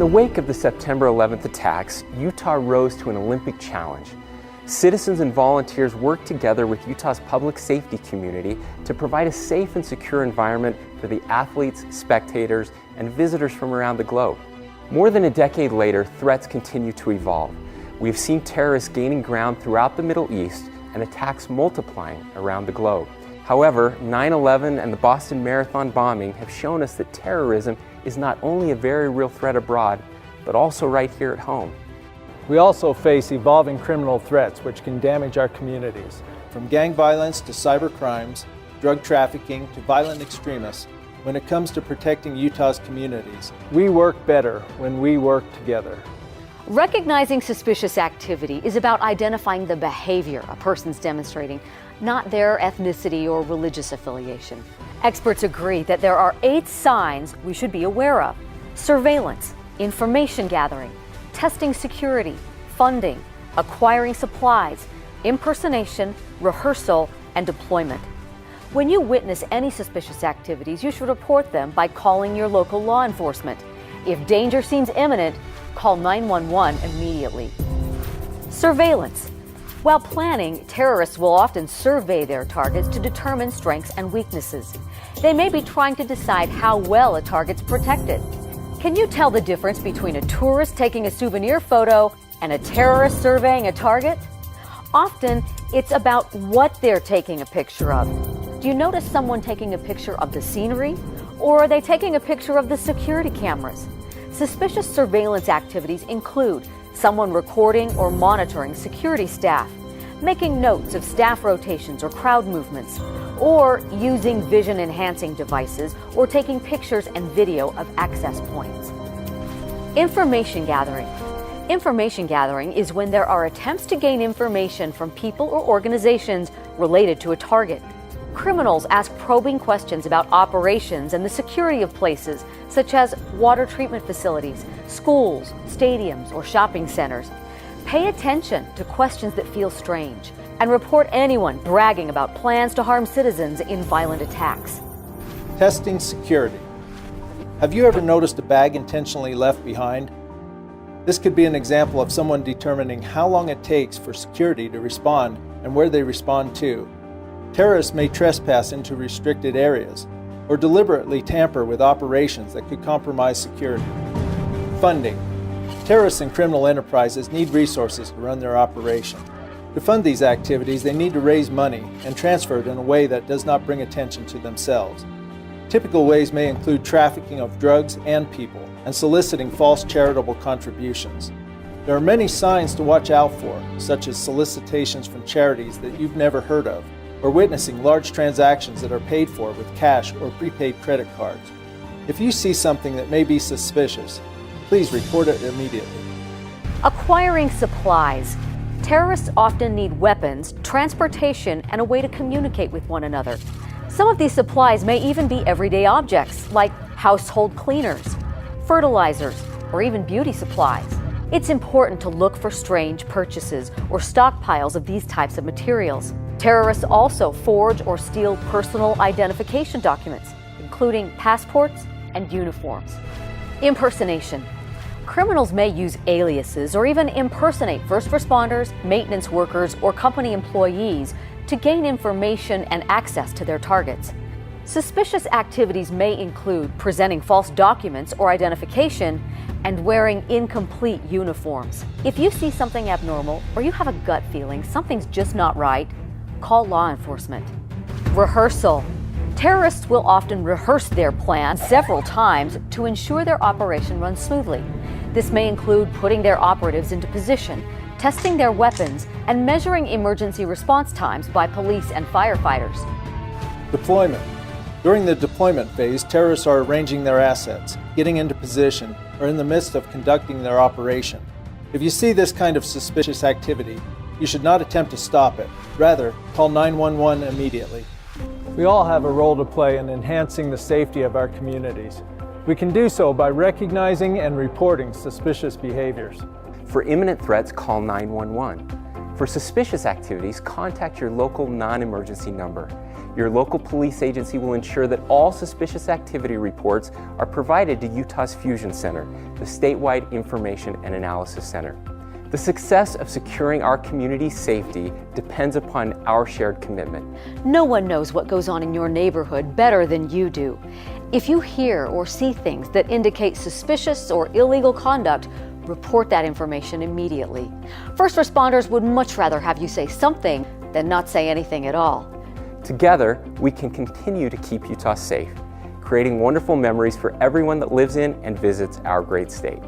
the wake of the September 11th attacks, Utah rose to an Olympic challenge. Citizens and volunteers worked together with Utah's public safety community to provide a safe and secure environment for the athletes, spectators, and visitors from around the globe. More than a decade later, threats continue to evolve. We have seen terrorists gaining ground throughout the Middle East and attacks multiplying around the globe. However, 9/11 and the Boston Marathon bombing have shown us that terrorism is not only a very real threat abroad, but also right here at home. We also face evolving criminal threats which can damage our communities. From gang violence to cyber crimes, drug trafficking to violent extremists, when it comes to protecting Utah's communities, we work better when we work together. Recognizing suspicious activity is about identifying the behavior a person's demonstrating, not their ethnicity or religious affiliation. Experts agree that there are 8 signs we should be aware of: surveillance, information gathering, testing security, funding, acquiring supplies, impersonation, rehearsal, and deployment. When you witness any suspicious activities, you should report them by calling your local law enforcement. If danger seems imminent, call 911 immediately. Surveillance. While planning, terrorists will often survey their targets to determine strengths and weaknesses. They may be trying to decide how well a target's protected. Can you tell the difference between a tourist taking a souvenir photo and a terrorist surveying a target? Often, it's about what they're taking a picture of. Do you notice someone taking a picture of the scenery? Or are they taking a picture of the security cameras? Suspicious surveillance activities include someone recording or monitoring security staff, making notes of staff rotations or crowd movements, or using vision-enhancing devices or taking pictures and video of access points. Information gathering. Information gathering is when there are attempts to gain information from people or organizations related to a target. Criminals ask probing questions about operations and the security of places such as water treatment facilities, schools, stadiums, or shopping centers. Pay attention to questions that feel strange and report anyone bragging about plans to harm citizens in violent attacks. testing security. Have you ever noticed a bag intentionally left behind? This could be an example of someone determining how long it takes for security to respond and where they respond to. Terrorists may trespass into restricted areas or deliberately tamper with operations that could compromise security. Funding. Terrorists and criminal enterprises need resources to run their operation. To fund these activities, they need to raise money and transfer it in a way that does not bring attention to themselves. Typical ways may include trafficking of drugs and people and soliciting false charitable contributions. There are many signs to watch out for, such as solicitations from charities that you've never heard of, or witnessing large transactions that are paid for with cash or prepaid credit cards. If you see something that may be suspicious, please report it immediately. Acquiring supplies. Terrorists often need weapons, transportation, and a way to communicate with one another. Some of these supplies may even be everyday objects, like household cleaners, fertilizers, or even beauty supplies. It's important to look for strange purchases or stockpiles of these types of materials. Terrorists also forge or steal personal identification documents, including passports and uniforms. Impersonation. Criminals may use aliases or even impersonate first responders, maintenance workers, or company employees to gain information and access to their targets. Suspicious activities may include presenting false documents or identification and wearing incomplete uniforms. If you see something abnormal or you have a gut feeling something's just not right, call law enforcement. Rehearsal. Terrorists will often rehearse their plan several times to ensure their operation runs smoothly. This may include putting their operatives into position, testing their weapons, and measuring emergency response times by police and firefighters. Deployment. During the deployment phase, terrorists are arranging their assets, getting into position, or in the midst of conducting their operation. If you see this kind of suspicious activity, you should not attempt to stop it. Rather, call 911 immediately. We all have a role to play in enhancing the safety of our communities. We can do so by recognizing and reporting suspicious behaviors. For imminent threats, call 911. For suspicious activities, contact your local non-emergency number. Your local police agency will ensure that all suspicious activity reports are provided to Utah's Fusion Center, the statewide information and analysis center. The success of securing our community's safety depends upon our shared commitment. No one knows what goes on in your neighborhood better than you do. If you hear or see things that indicate suspicious or illegal conduct, report that information immediately. First responders would much rather have you say something than not say anything at all. Together, we can continue to keep Utah safe, creating wonderful memories for everyone that lives in and visits our great state.